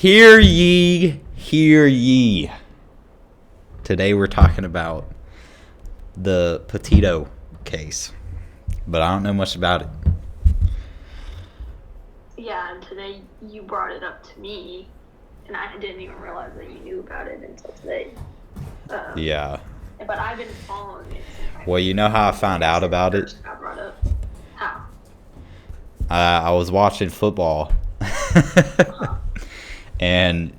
Hear ye, hear ye. Today we're talking about the Petito case, but I don't know much about it. Yeah, and today you brought it up to me, and I didn't even realize that you knew about it until today. Yeah. But I've been following it since. Well, you know how I found out about it? Got brought up. How? I was watching football, and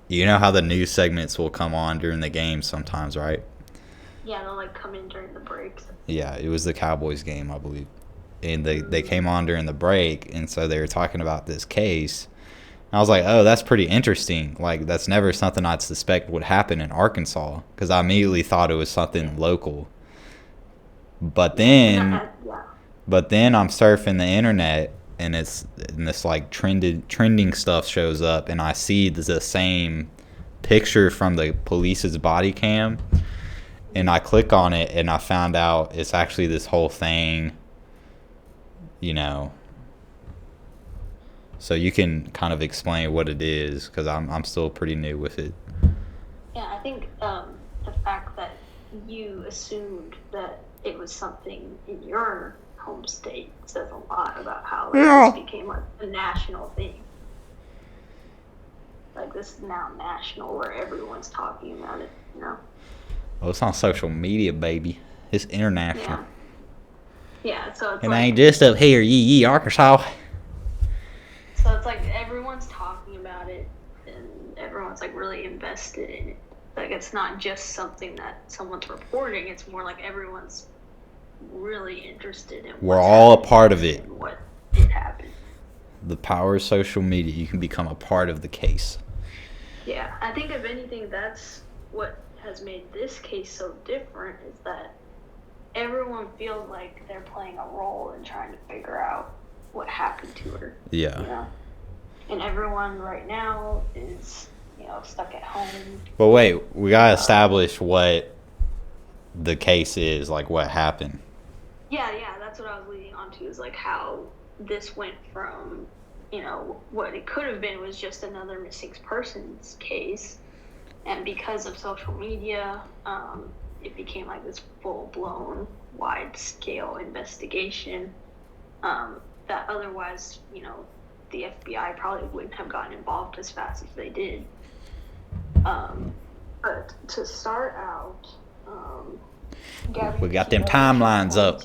you know how the news segments will come on during the game sometimes, right? Yeah, they'll come in during the breaks. Yeah, it was the Cowboys game, I believe. And they came on during the break, and so they were talking about this case. And I was like, oh, that's pretty interesting. That's never something I'd suspect would happen in Arkansas, because I immediately thought it was something local. But then I'm surfing the internet, and this trending stuff shows up, and I see the same picture from the police's body cam, and I click on it, and I found out it's actually this whole thing. So you can kind of explain what it is, because I'm still pretty new with it. Yeah, I think the fact that you assumed that it was something in your home state says a lot about how this became a national thing. This is now national, where everyone's talking about it. Well, it's on social media, baby. It's international. Yeah, so it's and I ain't just up here, ye Arkansas. So it's everyone's talking about it, and everyone's really invested in it. It's not just something that someone's reporting. It's more everyone's really interested in. We're all a part of it. What it happened. The power of social media. You can become a part of the case. Yeah, I think if anything, that's what has made this case so different, is that everyone feels like they're playing a role in trying to figure out what happened to her. Yeah. And everyone right now is, stuck at home. But wait, we gotta establish what the case is, what happened. Yeah, that's what I was leading on to, is how this went from, what it could have been was just another missing persons case, and because of social media, it became this full-blown, wide-scale investigation that otherwise, the FBI probably wouldn't have gotten involved as fast as they did. But to start out, we got them timelines up.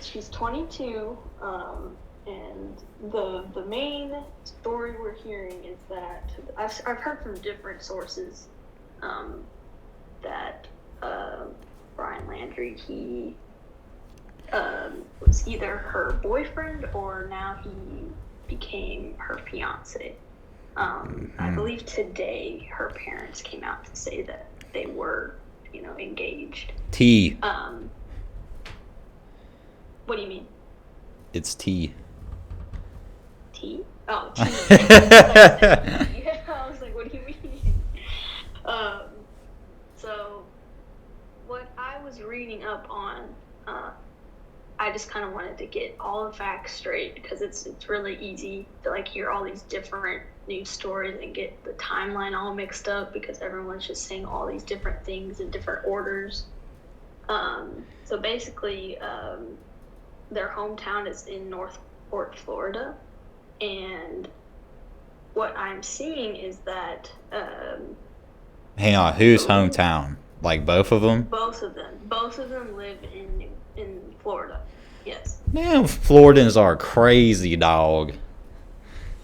She's 22, and the main story we're hearing is that I've heard from different sources that Brian Landry, he was either her boyfriend, or now he became her fiance. I believe today her parents came out to say that they were, engaged. T. What do you mean? It's T. T? Oh, T. Yeah, I was like, what do you mean? So what I was reading up on, I just kind of wanted to get all the facts straight, because it's really easy to hear all these different news stories and get the timeline all mixed up, because everyone's just saying all these different things in different orders. So basically, their hometown is in Northport, Florida, and what I'm seeing is that hang on, whose hometown? Both of them? Both of them live in Florida. Yes. Man, Floridans are crazy, dog.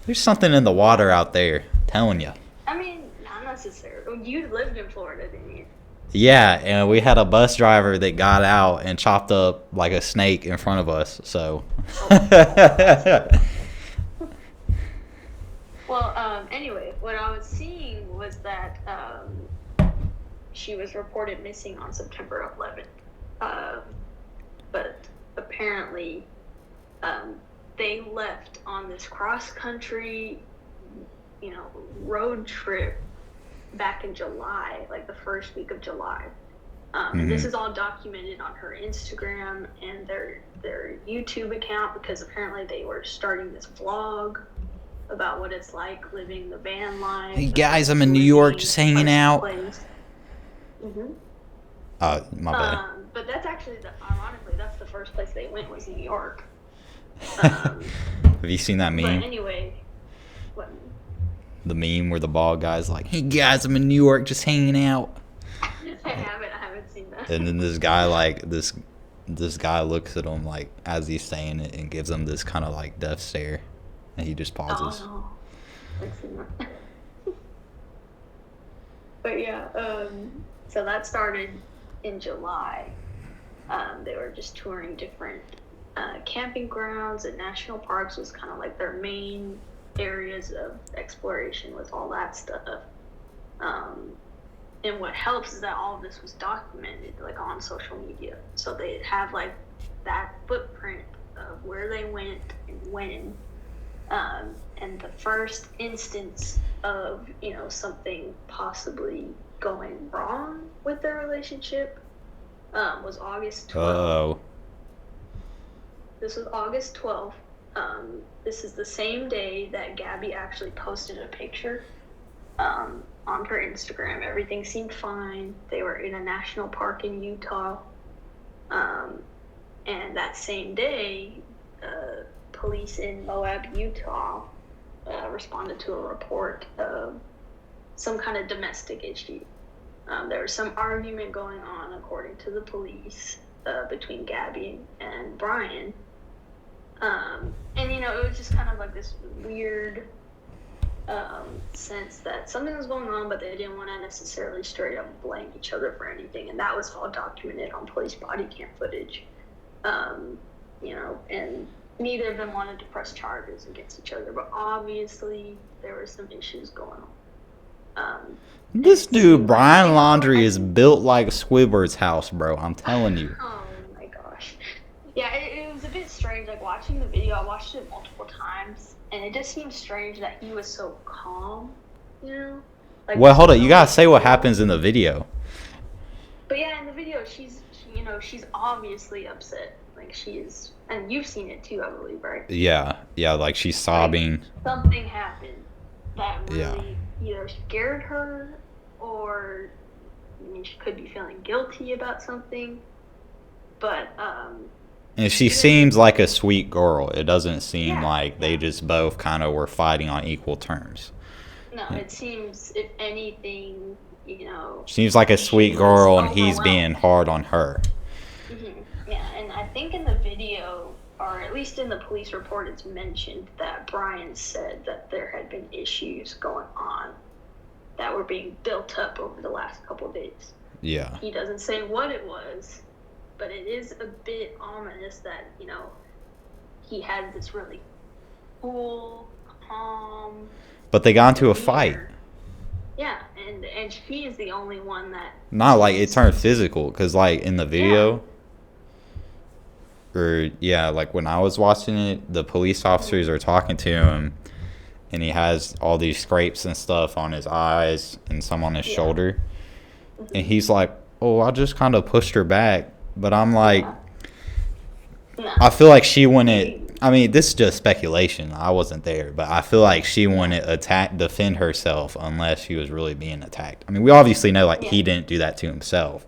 There's something in the water out there, I'm telling you. I mean, not necessarily. You lived in Florida, didn't you? Yeah, and we had a bus driver that got out and chopped up like a snake in front of us, so. Well, anyway, what I was seeing was that she was reported missing on September 11th. But apparently, they left on this cross-country, road trip back in July, the first week of July. This is all documented on her Instagram and their YouTube account, because apparently they were starting this vlog about what it's like living the van life. Hey guys, I'm in New York just hanging out. Mm-hmm. My bad. But that's actually, ironically, that's the first place they went was New York. Um, Have you seen that but meme? anyway, what? The meme where the bald guy's like, "Hey guys, I'm in New York just hanging out." I haven't seen that. And then this guy like this guy looks at him like as he's saying it and gives him this kind of like death stare, and he just pauses. Oh no, I've seen that. But yeah, so that started in July. They were just touring different camping grounds, and national parks was kind of like their main areas of exploration with all that stuff. And what helps is that all of this was documented like on social media, so they have like that footprint of where they went and when. And the first instance of something possibly going wrong with their relationship was August 12th. Oh. This was August 12th. This is the same day that Gabby actually posted a picture on her Instagram. Everything seemed fine. They were in a national park in Utah. And that same day, police in Moab, Utah, responded to a report of some kind of domestic issue. There was some argument going on, according to the police, between Gabby and Brian. And, it was just kind of like this weird sense that something was going on, but they didn't want to necessarily straight up blame each other for anything. And that was all documented on police body cam footage. And neither of them wanted to press charges against each other, but obviously there were some issues going on. This dude, Brian Laundrie, is built like Squidward's house, bro. I'm telling you. Oh my gosh. Yeah, it was a bit strange. Like watching the video, I watched it multiple times, and it just seemed strange that he was so calm, Like, well, hold on. You gotta say what happens in the video. But yeah, in the video, she's obviously upset. Like she is, and you've seen it too, I believe, right? Yeah, like she's sobbing. Like, something happened that really either scared her, or she could be feeling guilty about something. But and she seems like a sweet girl. It doesn't seem like they just both kind of were fighting on equal terms. No, it seems, if anything, seems like a sweet girl, and he's being hard on her. Mm-hmm. Yeah, and I think in the video, or at least in the police report, it's mentioned that Brian said that there had been issues going on that were being built up over the last couple of days. Yeah. He doesn't say what it was, but it is a bit ominous that, he had this really cool, calm... But they got into a fight. Yeah, and she is the only one that... Not like it turned physical, because like in the video... like when I was watching it, the police officers are talking to him, and he has all these scrapes and stuff on his eyes and some on his shoulder. Mm-hmm. And he's like, "Oh, I just kind of pushed her back." But I'm like, no. I feel like she wouldn't. I mean, this is just speculation. I wasn't there, but I feel like she wouldn't defend herself unless she was really being attacked. I mean, we obviously know he didn't do that to himself,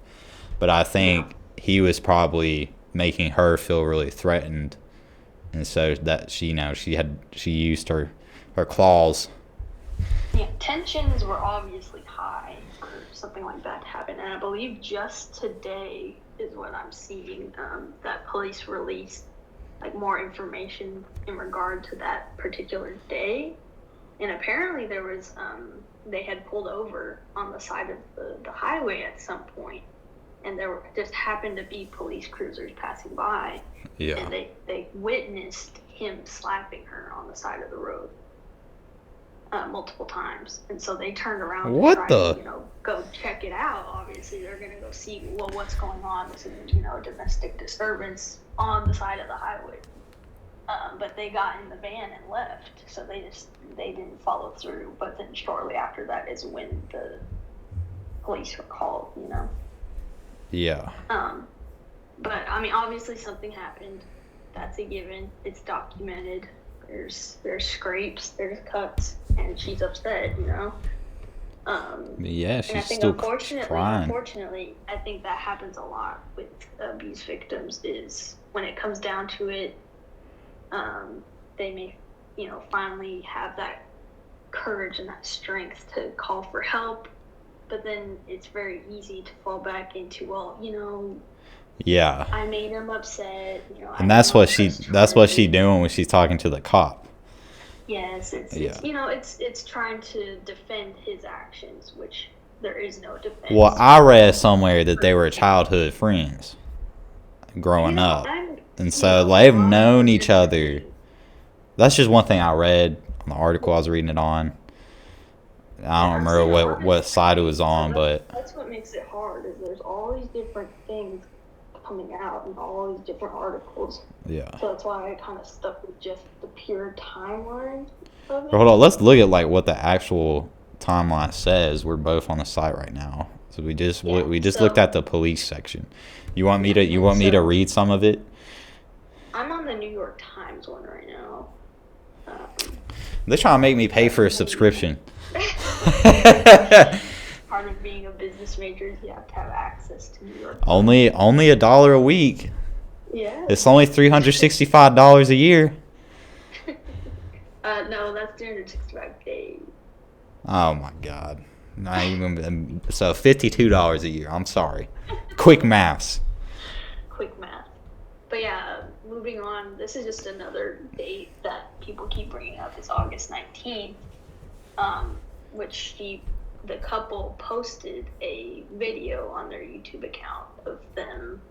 but I think he was probably making her feel really threatened, and so that she used her claws. Yeah, tensions were obviously high for something like that to happen, and I believe just today is what I'm seeing, that police released like more information in regard to that particular day. And apparently there was they had pulled over on the side of the highway at some point, and there just happened to be police cruisers passing by. Yeah. And they witnessed him slapping her on the side of the road multiple times. And so they turned around and tried to, go check it out. Obviously, they're going to go see, what's going on. This is, domestic disturbance on the side of the highway. But they got in the van and left. So they didn't follow through. But then shortly after that is when the police were called, Yeah. But, I mean, obviously something happened. That's a given. It's documented. there's scrapes, there's cuts, and she's upset, you know. Yeah, And I she's think still crying. unfortunately, I think that happens a lot with abuse victims. Is when it comes down to it, they may, you know, finally have that courage and that strength to call for help, but then it's very easy to fall back into, well, you know, Yeah. I made him upset, you know, I And didn't that's want what to she press that's what she charges. doing when she's talking to the cop. Yes, Yeah. it's you know, it's trying to defend his actions, which there is no Well, defense. I read somewhere that they were childhood friends You growing know, up. I'm, And you so know, a they've lot of known those each other. information. That's just one thing I read on the article I was reading it on. I And don't I'm remember seeing a lot of what different side it was things. So on, but that's what makes it hard. Is there's all these different things coming out and all these different articles. yeah. So that's why I kind of stuck with just the pure timeline of Hold it. on, let's look at like what the actual timeline says. We're both on the site right now, so Yeah. we just looked So at the police section. You want me yeah, to you and want me to so read some of it? I'm on the New York Times one right now. Um, They're trying to make me pay for a subscription. Part of being a business major is you have to have access to New York Times. Only $1 a week. Yeah. It's only $365 a year. No, that's 365 days. Oh my God. Not even so $52 a year. I'm sorry. Quick maths. Quick math. But yeah, moving on. This is just another date that people keep bringing up. Is August 19th, which the couple posted a video on their YouTube account of them.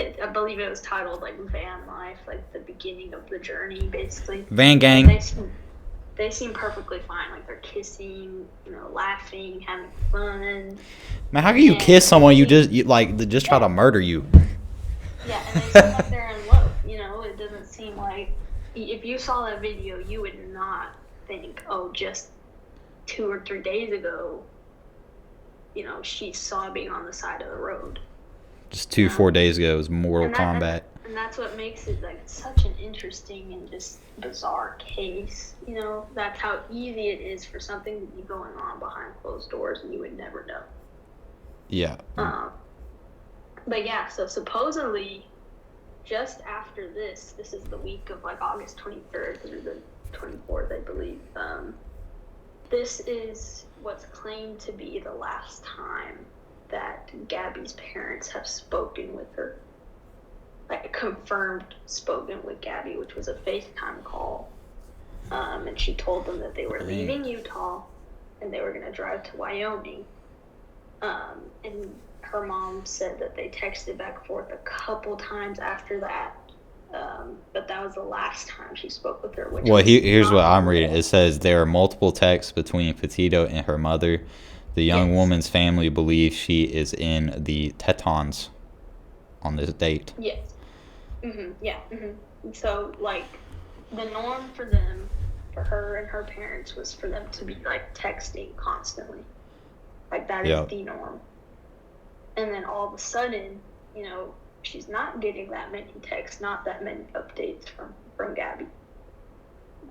I believe it was titled like "Van Life," like the beginning of the journey, basically. Van And gang. they seem perfectly fine. Like they're kissing, you know, laughing, having fun. Man, how can you And kiss someone they just try to murder you? Yeah, and they seem like they're in love. You know, it doesn't seem like if you saw that video, you would not think, oh, just 2 or 3 days ago, you know, she's sobbing on the side of the road. Just 4 days ago, it was Mortal Kombat. And that's what makes it like such an interesting and just bizarre case. You know, that's how easy it is for something to be going on behind closed doors, and you would never know. Yeah. But yeah, so supposedly, just after this is the week of like August 23rd through the 24th, I believe. This is what's claimed to be the last time that Gabby's parents have spoken with her. Like confirmed spoken with Gabby, which was a FaceTime call. And she told them that they were leaving Utah and they were going to drive to Wyoming. And her mom said that they texted back and forth a couple times after that. But that was the last time she spoke with her. Well, here's what I'm reading. It says there are multiple texts between Petito and her mother. The young woman's family believes she is in the Tetons on this date. Yes. Yeah. So, like, the norm for them, for her and her parents, was for them to be, like, texting constantly. Like, that is the norm. And then all of a sudden, you know, she's not getting that many texts, not that many updates from Gabby.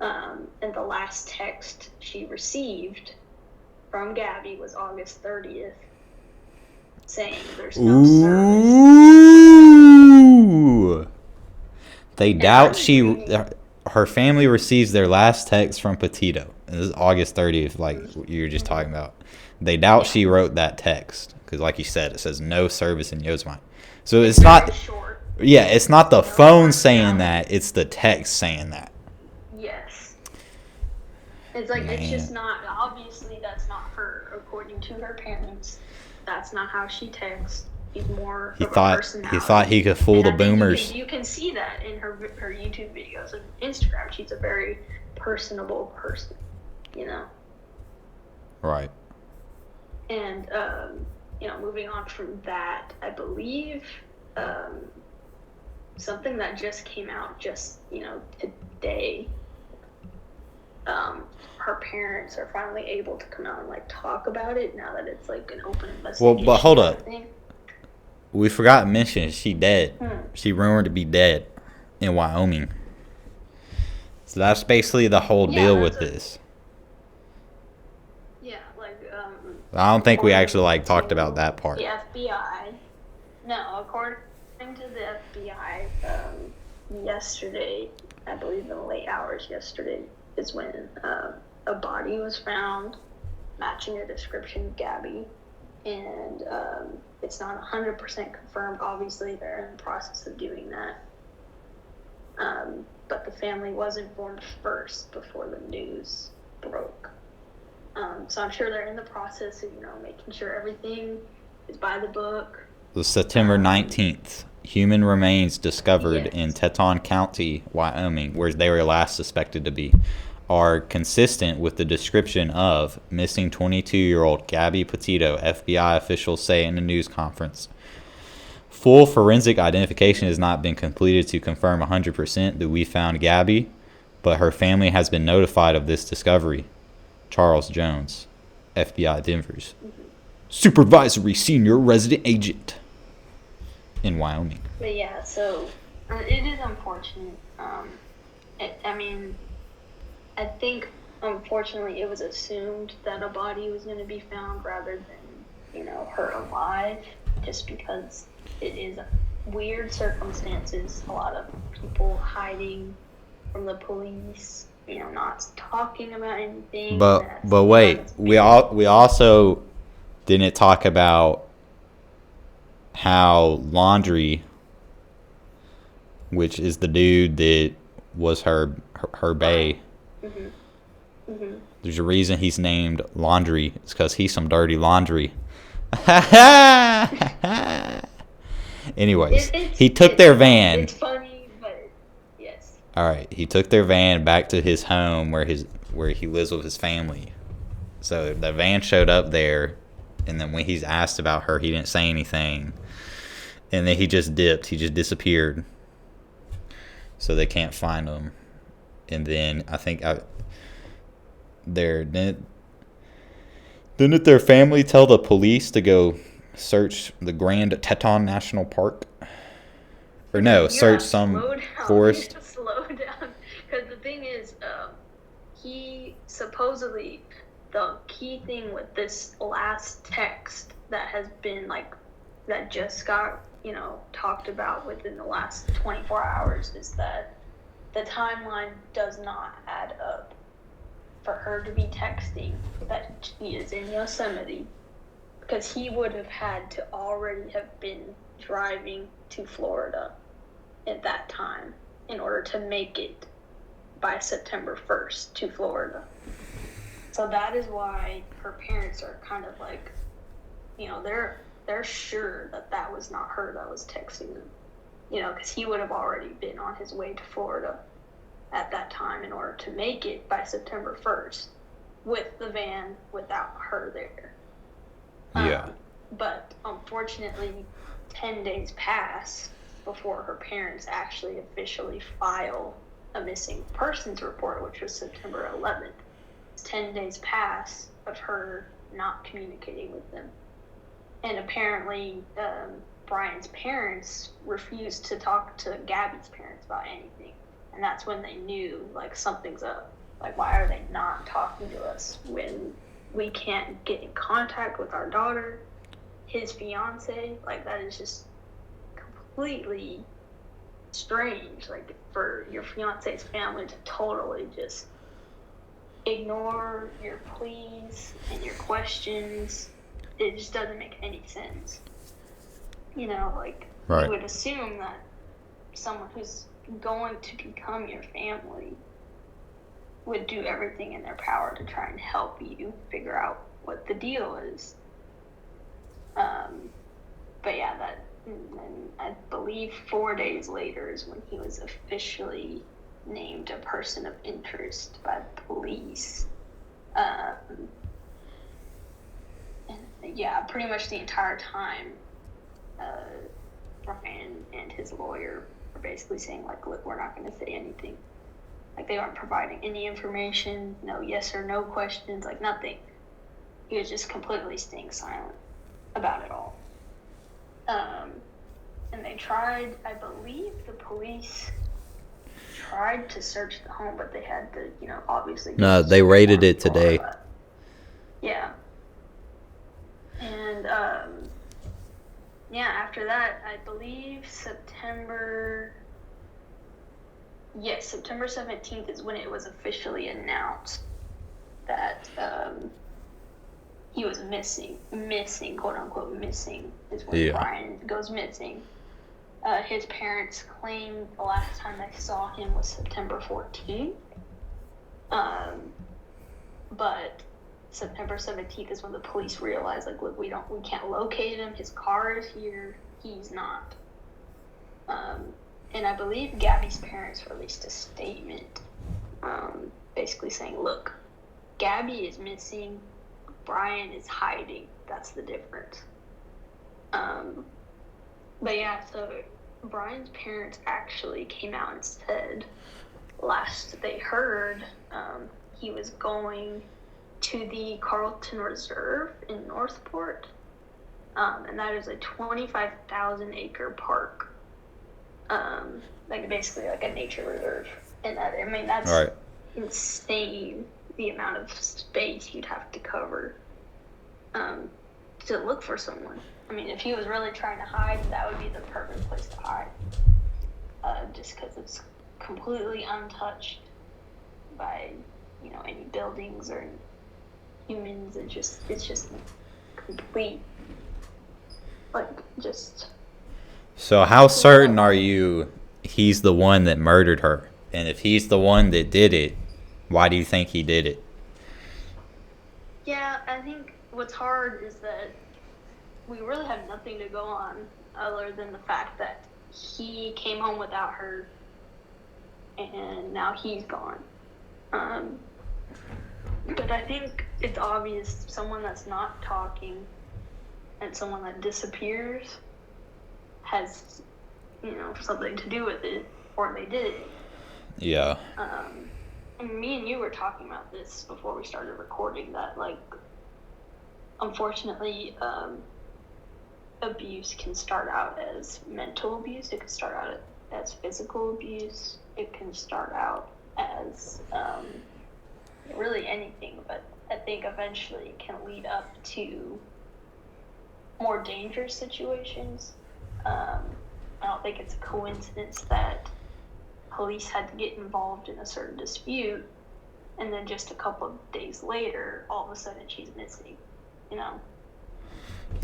And the last text she received from Gabby was August 30th, saying there's no service. Ooh. They doubt her family receives their last text from Petito. And this is August 30th, like you were just talking about. They doubt she wrote that text because, like you said, it says no service in Yosemite. So it's not short. Yeah, it's not the phone saying that, it's the text saying that. Yes. It's like, it's just not, obviously that's not her, according to her parents. That's not how she texts. He's more of a personality. He thought he could fool the boomers. You can see that in her YouTube videos and Instagram. She's a very personable person, you know? Right. And, you know, moving on from that, I believe something that just came out just, you know, today, her parents are finally able to come out and, like, talk about it now that it's, like, an open investigation. Well, but hold up. We forgot to mention she dead. She rumored to be dead in Wyoming. So that's basically the whole Yeah, deal that's with this. yeah, like I don't think we according actually talked about to that the part. FBI. No, according to the FBI, yesterday, I believe in the late hours yesterday, is when a body was found matching a description of Gabby. And it's not 100% confirmed. Obviously, they're in the process of doing that. But the family was informed first before the news broke. So I'm sure they're in the process of, making sure everything is by the book. The September 19th, human remains discovered Yes. in Teton County, Wyoming, where they were last suspected to be, are consistent with the description of missing 22-year-old Gabby Petito, FBI officials say in a news conference. Full forensic identification has not been completed to confirm 100% that we found Gabby, but her family has been notified of this discovery. Charles Jones, FBI Denver's supervisory senior resident agent in Wyoming. But yeah, so it is unfortunate. I think unfortunately it was assumed that a body was going to be found rather than, her alive, just because it is weird circumstances. A lot of people hiding from the police, not talking about anything. But wait, we also didn't talk about how Laundry, which is the dude that was her bae. There's a reason he's named Laundry. It's because he's some dirty laundry. Anyways, he took their van. It's funny, but yes. All right, he took their van back to his home where he lives with his family. So the van showed up there, and then when he's asked about her, he didn't say anything, and then he just dipped. He just disappeared. So they can't find him, and then I think didn't their family tell the police to go search the Grand Teton National Park? Or no, search some forest. Slow down, because the thing is, he supposedly, the key thing with this last text that has been that just got talked about within the last 24 hours is that the timeline does not add up. For her to be texting that she is in Yosemite, because he would have had to already have been driving to Florida at that time in order to make it by September 1st to Florida. So that is why her parents are kind of like, they're sure that was not her that was texting them, because he would have already been on his way to Florida at that time in order to make it by September 1st with the van without her there. Yeah. But unfortunately, 10 days pass before her parents actually officially file a missing persons report, which was September 11th. 10 days pass of her not communicating with them. And apparently, Brian's parents refused to talk to Gabby's parents about anything. And that's when they knew, something's up. Why are they not talking to us when we can't get in contact with our daughter, his fiance? That is just completely strange. For your fiance's family to totally just ignore your pleas and your questions. It just doesn't make any sense. Right. You would assume that someone who's going to become your family would do everything in their power to try and help you figure out what the deal is. But yeah, and I believe 4 days later is when he was officially named a person of interest by the police. And yeah, pretty much the entire time, Brian and his lawyer were basically saying, look, we're not going to say anything. They aren't providing any information, no yes or no questions, nothing. He was just completely staying silent about it all. And they tried, I believe the police tried to search the home, but they had to, obviously. No, they raided it today. Yeah. And yeah, after that, I believe September 17th is when it was officially announced that he was missing, quote unquote missing, is when Brian goes missing. His parents claim the last time they saw him was September 14th. But September 17th is when the police realized, like, look, we can't locate him. His car is here. He's not. And I believe Gabby's parents released a statement, basically saying, look, Gabby is missing. Brian is hiding. That's the difference. But yeah, so Brian's parents actually came out and said last they heard he was going to the Carlton Reserve in Northport, and that is a 25,000 acre park, like basically like a nature reserve. And that's insane, the amount of space you'd have to cover to look for someone. I mean, if he was really trying to hide, that would be the perfect place to hide, just because it's completely untouched by, any buildings or humans. It's just complete, like, just... So how certain are you he's the one that murdered her? And if he's the one that did it, why do you think he did it? Yeah, I think what's hard is that we really have nothing to go on other than the fact that he came home without her and now he's gone. But I think it's obvious someone that's not talking and someone that disappears has, something to do with it, or they did it. Yeah. And me and you were talking about this before we started recording, that, like, unfortunately, abuse can start out as mental abuse. It can start out as physical abuse. It can start out as really anything, but I think eventually it can lead up to more dangerous situations. I don't think it's a coincidence that police had to get involved in a certain dispute, and then just a couple of days later, all of a sudden she's missing,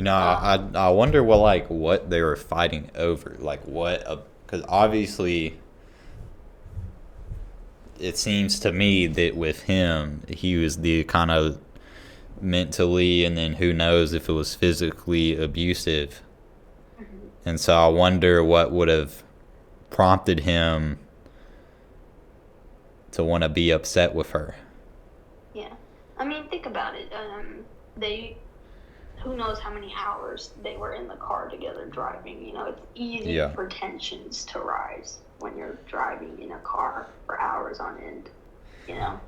I wonder what they were fighting over, because obviously it seems to me that with him, he was the kind of mentally, and then who knows if it was physically abusive. Mm-hmm. And so I wonder what would have prompted him to want to be upset with her. Yeah. I mean, think about it. Who knows how many hours they were in the car together driving. It's easy for tensions to rise when you're driving in a car for hours on end, Yeah.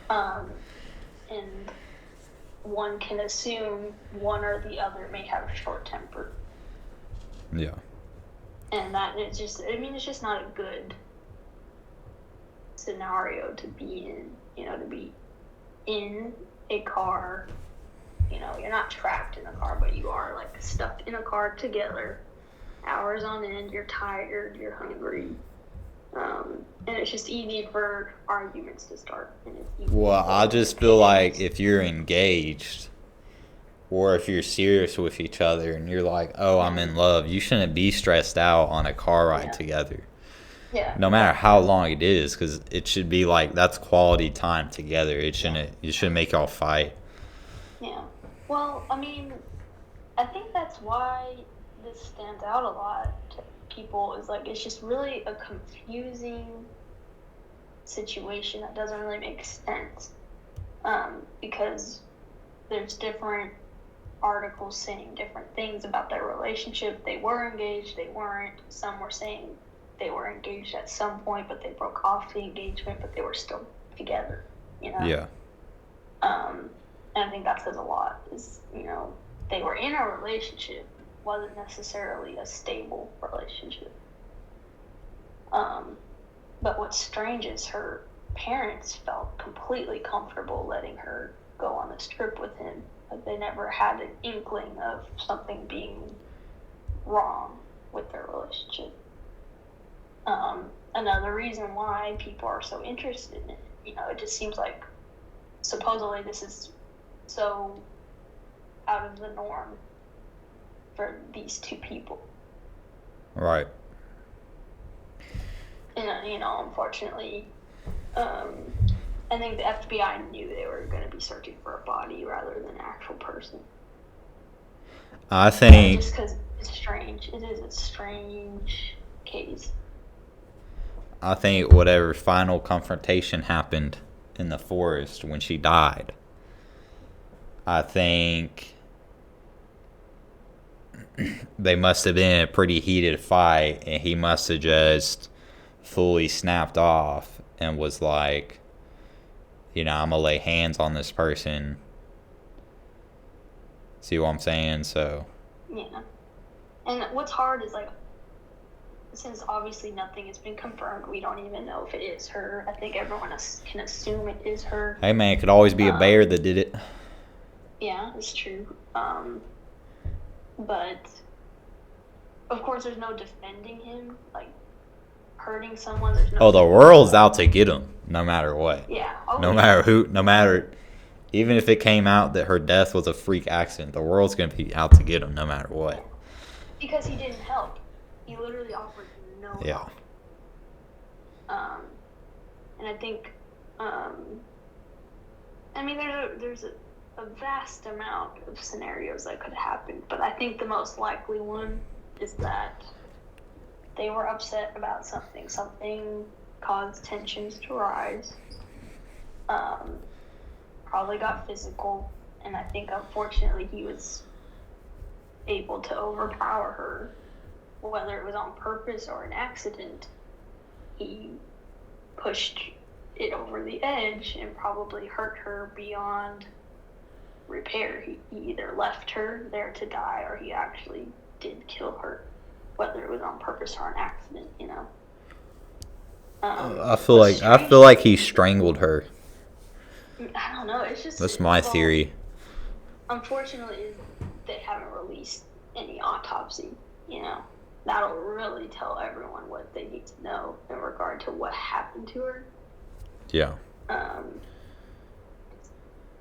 And one can assume one or the other may have a short temper. Yeah. And that is it's just not a good scenario to be in, to be in a car. You're not trapped in a car, but you are, like, stuck in a car together, hours on end. You're tired, you're hungry, and it's just easy for arguments to start. Well, I just feel like if you're engaged, or if you're serious with each other and you're like, oh, I'm in love, you shouldn't be stressed out on a car ride together. Yeah. No matter how long it is, because it should be like, that's quality time together. It shouldn't make y'all fight. Yeah. Well, I mean, I think that's why this stands out a lot to people, is like, it's just really a confusing situation that doesn't really make sense, because there's different articles saying different things about their relationship. They were engaged, they weren't. Some were saying they were engaged at some point, but they broke off the engagement, but they were still together, Yeah. And I think that says a lot, is, they were in a relationship, wasn't necessarily a stable relationship. But what's strange is her parents felt completely comfortable letting her go on this trip with him. Like they never had an inkling of something being wrong with their relationship. Another reason why people are so interested in it, it just seems like supposedly this is so out of the norm for these two people. Right. And, unfortunately, I think the FBI knew they were going to be searching for a body rather than an actual person. I think... just because it's strange. It is a strange case. I think whatever final confrontation happened in the forest when she died, I think they must have been in a pretty heated fight, and he must have just fully snapped off and was like, I'm going to lay hands on this person. See what I'm saying? So. Yeah. And what's hard is, like, since obviously nothing has been confirmed, we don't even know if it is her. I think everyone can assume it is her. Hey, man, it could always be a bear that did it. Yeah, it's true. But, of course, there's no defending him. Like, hurting someone, there's no... the world's out to get him, no matter what. Yeah. Even if it came out that her death was a freak accident, the world's going to be out to get him no matter what. Because he didn't help. He literally offered no help. And I think, there's a vast amount of scenarios that could happen, but I think the most likely one is that they were upset about something. Something caused tensions to rise. Probably got physical, and I think unfortunately he was able to overpower her, whether it was on purpose or an accident. He pushed it over the edge and probably hurt her beyond repair. He either left her there to die or he actually did kill her, whether it was on purpose or an accident, I feel like he strangled her. I don't know. It's just... That's my theory. Unfortunately, they haven't released any autopsy, That'll really tell everyone what they need to know in regard to what happened to her. Yeah.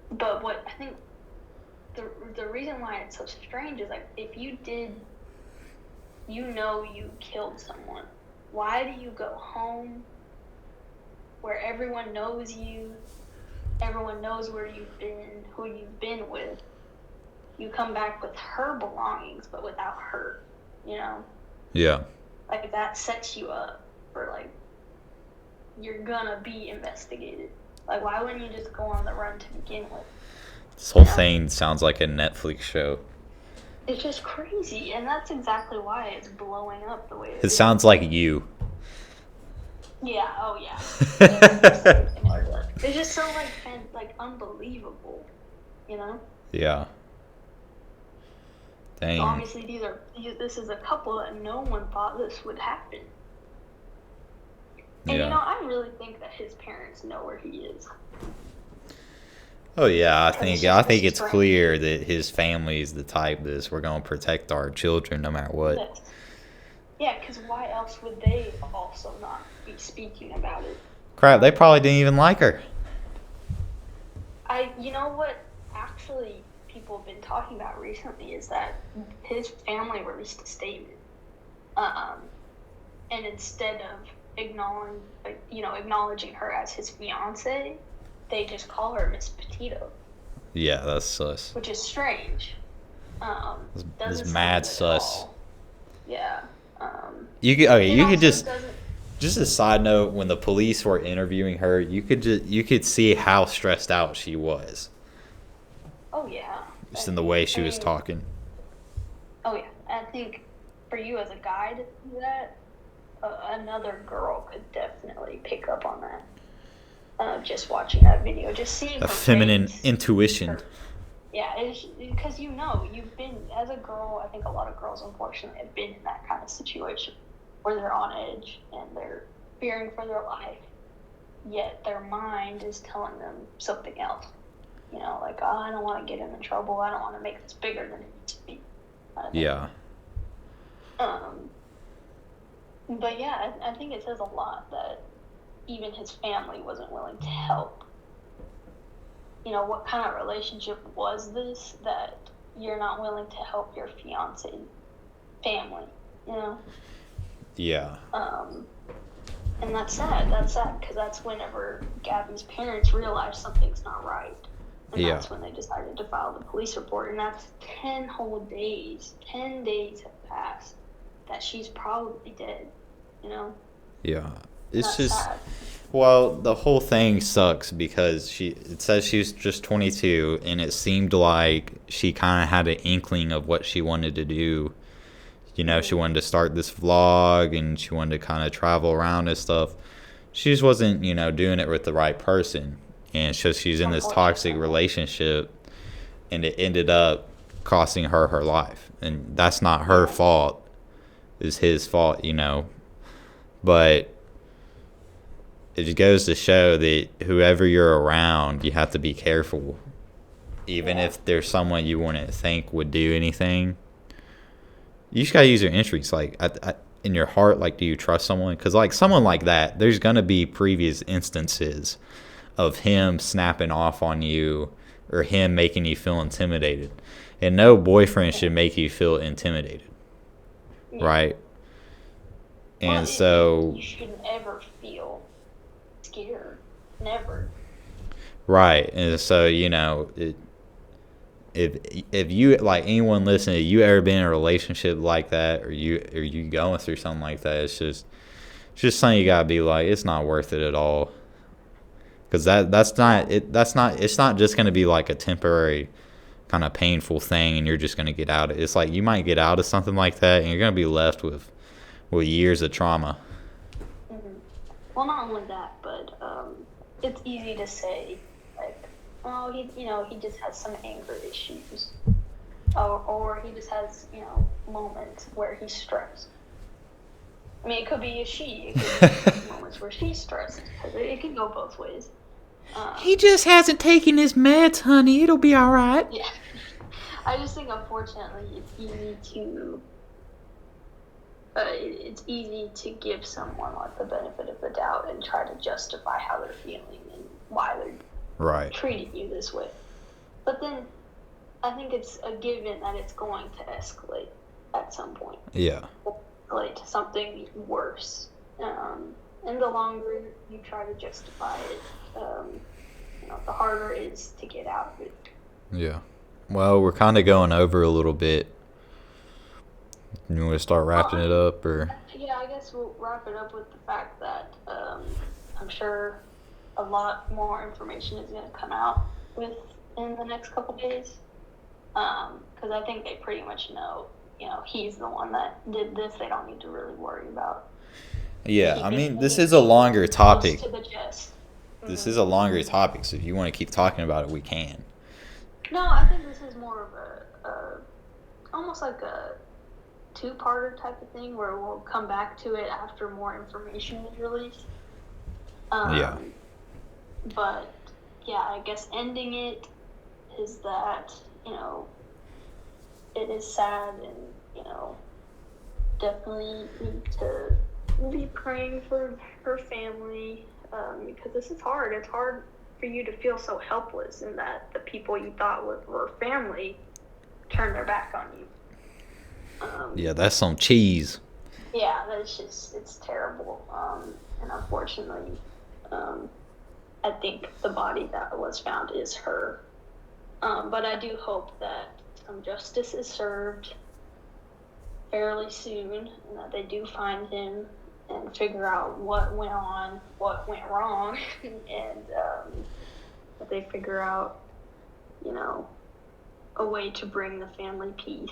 But what I think the reason why it's so strange is, like, if you did, you killed someone, why do you go home where everyone knows you, everyone knows where you've been, who you've been with? You come back with her belongings, but without her, Yeah. Like, that sets you up for, like, you're gonna be investigated. Like, why wouldn't you just go on the run to begin with? This whole thing sounds like a Netflix show. It's just crazy, and that's exactly why it's blowing up the way it is. It sounds like you. Yeah, oh yeah. It's just so, like unbelievable, Yeah. Dang. So obviously this is a couple that no one thought this would happen. And I really think that his parents know where he is. Oh yeah, I think it's clear that his family is the type that we're gonna protect our children no matter what. Yes. Yeah, because why else would they also not be speaking about it? Crap, they probably didn't even like her. You know what actually people have been talking about recently is that his family released a statement. And instead of acknowledging her as his fiance, they just call her Miss Petito. Yeah, that's sus. Which is strange. This mad sus. Yeah. You could just a side note, when the police were interviewing her, you could see how stressed out she was. Oh yeah. Just in the way she was talking. Oh yeah, I think for you as a guy to do that, another girl could definitely pick up on that. Just watching that video, just seeing a her feminine face, intuition. Yeah, it's because you've been, as a girl, I think a lot of girls unfortunately have been in that kind of situation where they're on edge and they're fearing for their life, yet their mind is telling them something else. You know, like, oh, I don't want to get him in trouble. I don't want to make this bigger than it needs to be. Yeah. But yeah, I think it says a lot that even his family wasn't willing to help. You know, what kind of relationship was this that you're not willing to help your fiancé family, you know? Yeah. And that's sad. That's sad because that's whenever Gabby's parents realized something's not right. And that's when they decided to file the police report. And that's 10 whole days. 10 days have passed that she's probably dead, you know? Yeah. It's just sad. Well, the whole thing sucks because it says she was just 22, and it seemed like she kind of had an inkling of what she wanted to do. You know, she wanted to start this vlog, and she wanted to kind of travel around and stuff. She just wasn't, you know, doing it with the right person. And so she's in this toxic relationship, and it ended up costing her her life. And that's not her fault. It's his fault, you know. But it just goes to show that whoever you're around, you have to be careful. Even if there's someone you wouldn't think would do anything, you just gotta use your instincts. Like, in your heart, like, do you trust someone? Because, like, someone like that, there's gonna be previous instances of him snapping off on you or him making you feel intimidated. And no boyfriend should make you feel intimidated, right? And so you shouldn't ever feel scared. Never. Right. And so, you know, if you, like, anyone listening, you ever been in a relationship like that, or you going through something like that, it's just something you gotta be like, it's not worth it at all. Because it's not just gonna be like a temporary kind of painful thing, and you're just gonna get out of it. It's like you might get out of something like that, and you're gonna be left with years of trauma. Mm-hmm. Well, not only that, but it's easy to say, like, oh, he just has some anger issues, or he just has, moments where he's stressed. I mean, it could be a she. It could be moments where she's stressed. It can go both ways. He just hasn't taken his meds, honey. It'll be all right. Yeah. I just think, unfortunately, it's easy to give someone, like, the benefit of the doubt and try to justify how they're feeling and why they're treating you this way. But then I think it's a given that it's going to escalate at some point. Yeah. Escalate to something worse. And the longer you try to justify it, the harder it is to get out of it. Yeah. Well, we're kind of going over a little bit. You want to start wrapping it up, or? Yeah, I guess we'll wrap it up with the fact that I'm sure a lot more information is going to come out in the next couple days. Because I think they pretty much know, he's the one that did this. They don't need to really worry about. Yeah, I mean, this is a longer topic. To the chest. This is a longer topic, so if you want to keep talking about it, we can. No, I think this is more of a almost like a two-parter type of thing where we'll come back to it after more information is released. Yeah. But, yeah, I guess ending it is that, it is sad and, definitely need to be praying for her family because this is hard. It's hard for you to feel so helpless and that the people you thought were family turn their back on you. Yeah, that's some cheese. Yeah, it's terrible. And unfortunately, I think the body that was found is her. But I do hope that some justice is served fairly soon and that they do find him and figure out what went on, what went wrong, and that they figure out, a way to bring the family peace.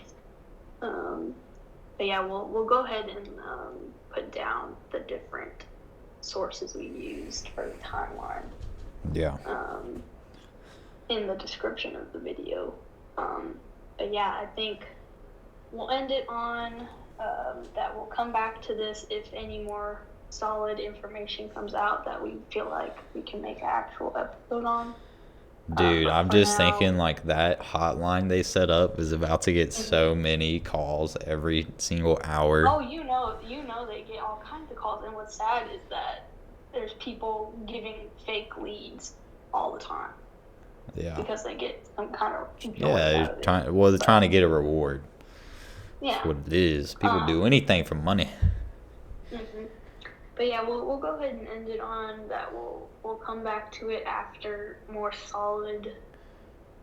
But yeah, we'll go ahead and put down the different sources we used for the timeline. Yeah. In the description of the video. But yeah, I think we'll end it on that. We'll come back to this if any more solid information comes out that we feel like we can make an actual episode on. Dude, But I'm for just now, thinking like that hotline they set up is about to get Mhm. so many calls every single hour. Oh, they get all kinds of calls, and what's sad is that there's people giving fake leads all the time Yeah. because they get some kind of joy Yeah, out of it. they're trying to get a reward. Yeah. That's what it is. People do anything for money. Mm-hmm. But yeah, we'll go ahead and end it on that. We'll come back to it after more solid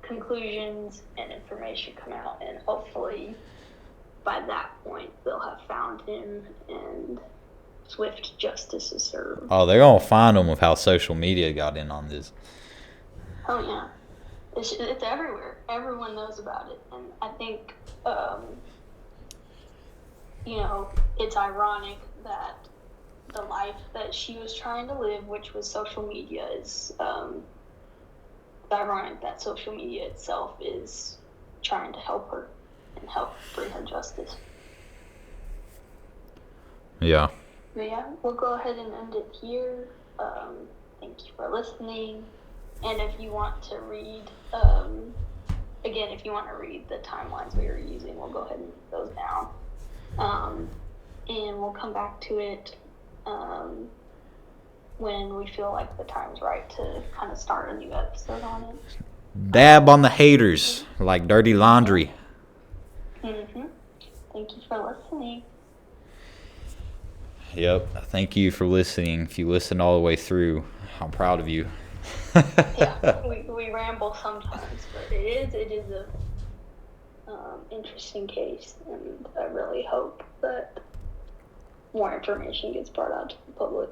conclusions and information come out, and hopefully by that point they'll have found him and swift justice is served. Oh, they're gonna find them with how social media got in on this. Oh yeah, it's everywhere. Everyone knows about it, and I think it's ironic that the life that she was trying to live, which was social media, is ironic that social media itself is trying to help her and help bring her justice. Yeah. But yeah, we'll go ahead and end it here. Thank you for listening. And if you want to read, the timelines we were using, we'll go ahead and put those down. And we'll come back to it when we feel like the time's right to kind of start a new episode on it. Dab on the haters like dirty laundry. Mm-hmm. Thank you for listening. Yep. Thank you for listening. If you listened all the way through, I'm proud of you. Yeah, we ramble sometimes, but it is a interesting case, and I really hope that more information gets brought out to the public.